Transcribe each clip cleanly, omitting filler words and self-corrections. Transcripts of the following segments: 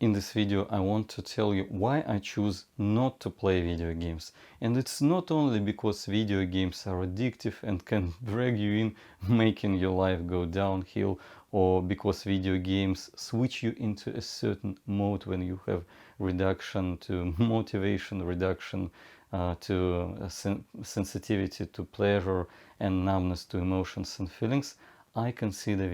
In this video I want to tell you why I choose not to play video games. And it's not only because video games are addictive and can drag you in, making your life go downhill, or because video games switch you into a certain mode when you have reduction to motivation, reduction to sensitivity to pleasure, and numbness to emotions and feelings. I consider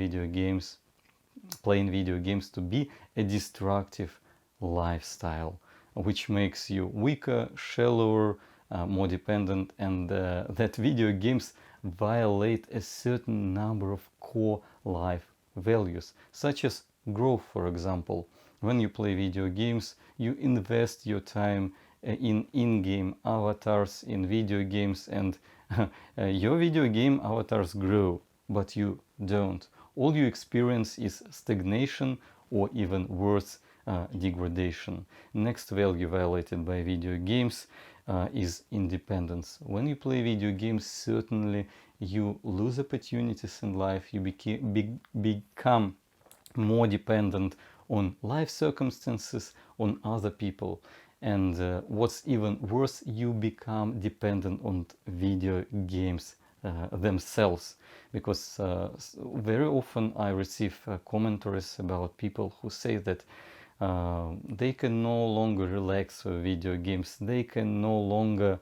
playing video games to be a destructive lifestyle, which makes you weaker, shallower, more dependent, and that video games violate a certain number of core life values, such as growth, for example. When you play video games, you invest your time in in-game avatars in video games, and your video game avatars grow, but you don't. All you experience is stagnation, or even worse, degradation. Next value violated by video games is independence. When you play video games, certainly you lose opportunities in life. You become more dependent on life circumstances, on other people. And what's even worse, you become dependent on video games themselves, because very often I receive commentaries about people who say that they can no longer relax with video games, they can no longer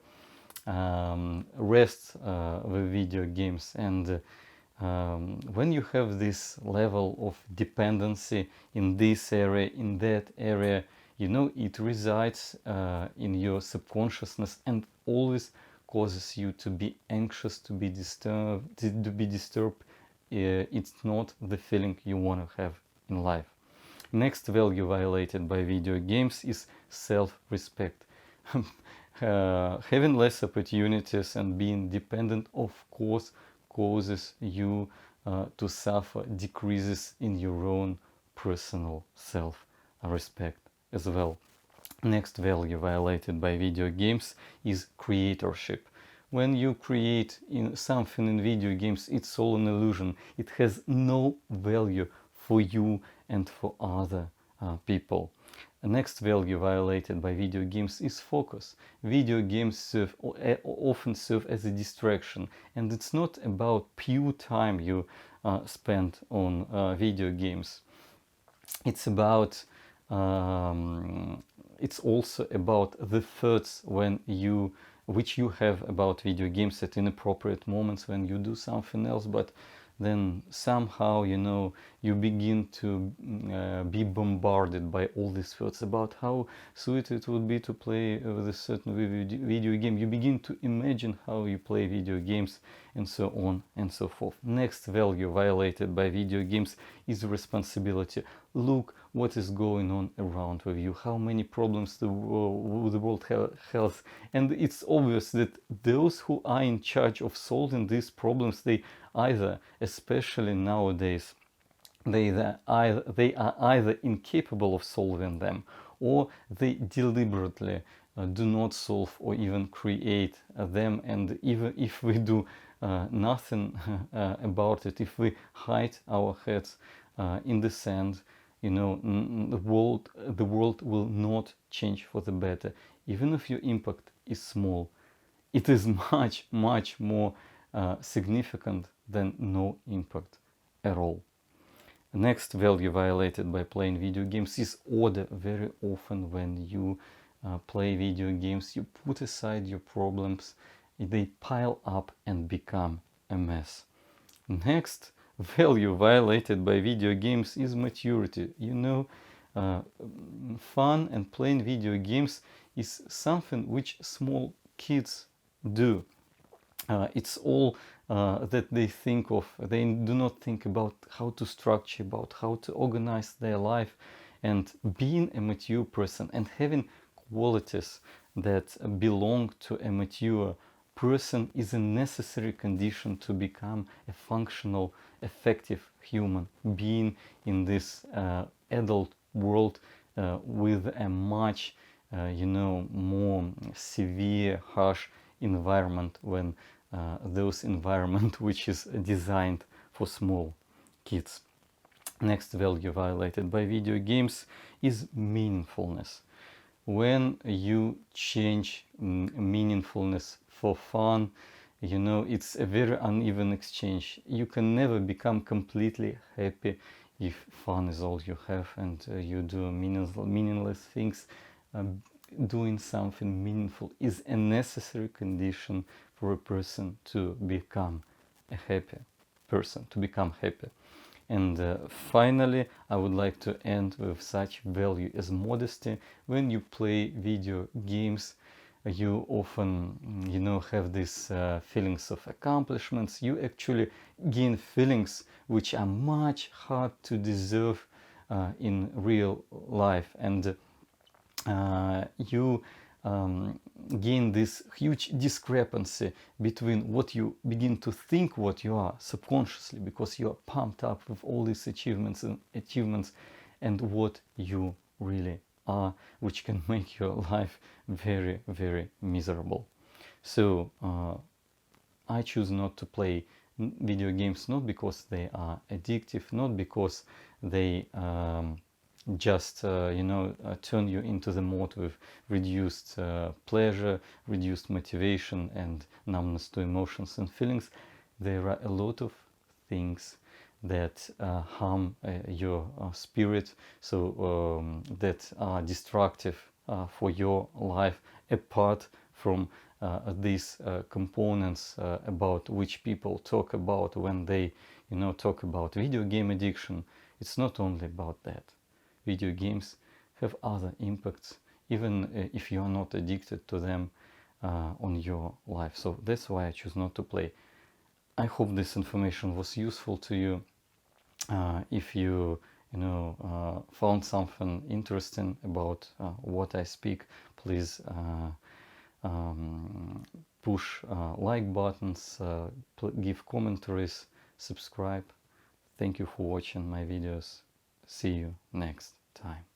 rest with video games. And when you have this level of dependency in this area, in that area, you know, it resides in your subconsciousness and always causes you to be anxious, to be disturbed. It's not the feeling you want to have in life. Next value violated by video games is self-respect. Having less opportunities and being dependent, of course, causes you to suffer decreases in your own personal self-respect as well. Next value violated by video games is creatorship. When you create something in video games, it's all an illusion. It has no value for you and for other people. The next value violated by video games is focus. Video games often serve as a distraction, and it's not about pure time you spend on video games. It's about it's also about the thoughts which you have about video games at inappropriate moments when you do something else, but then somehow, you know, you begin to be bombarded by all these thoughts about how sweet it would be to play with a certain video game. You begin to imagine how you play video games, and so on and so forth. Next value violated by video games is responsibility. Look what is going on around with you, how many problems the world has, and it's obvious that those who are in charge of solving these problems, they either, especially nowadays, they are either incapable of solving them, or they deliberately do not solve or even create them. And even if we do nothing about it, if we hide our heads in the sand, you know, the world will not change for the better. Even if your impact is small, it is much, much more significant than no impact at all. Next value violated by playing video games is order. Very often when you play video games, you put aside your problems, they pile up and become a mess. Next value violated by video games is maturity. You know, fun and playing video games is something which small kids do. It's all that they think of. They do not think about how to structure, about how to organize their life. And being a mature person and having qualities that belong to a mature person is a necessary condition to become a functional, effective human being in this adult world with a much, you know, more severe, harsh environment when those environment which is designed for small kids. next value violated by video games is meaningfulness. When you change meaningfulness for fun, you know, it's a very uneven exchange. You can never become completely happy if fun is all you have and you do meaningless things. Doing something meaningful is a necessary condition for a person to become a happy person, to become happy. And finally, I would like to end with such value as modesty. When you play video games, you often, you know, have these feelings of accomplishments. You actually gain feelings which are much hard to deserve in real life, and you gain this huge discrepancy between what you begin to think what you are subconsciously, because you are pumped up with all these achievements and what you really are, which can make your life very, very miserable. So I choose not to play video games, not because they are addictive, not because they just turn you into the mode with reduced pleasure, reduced motivation, and numbness to emotions and feelings. There are a lot of things that harm your spirit, so that are destructive for your life, apart from these components about which people talk about when they, you know, talk about video game addiction. It's not only about that. Video games have other impacts, even if you are not addicted to them, on your life. So that's why I choose not to play. I hope this information was useful to you. If you found something interesting about what I speak, please push like buttons, give commentaries, subscribe. Thank you for watching my videos. See you next time.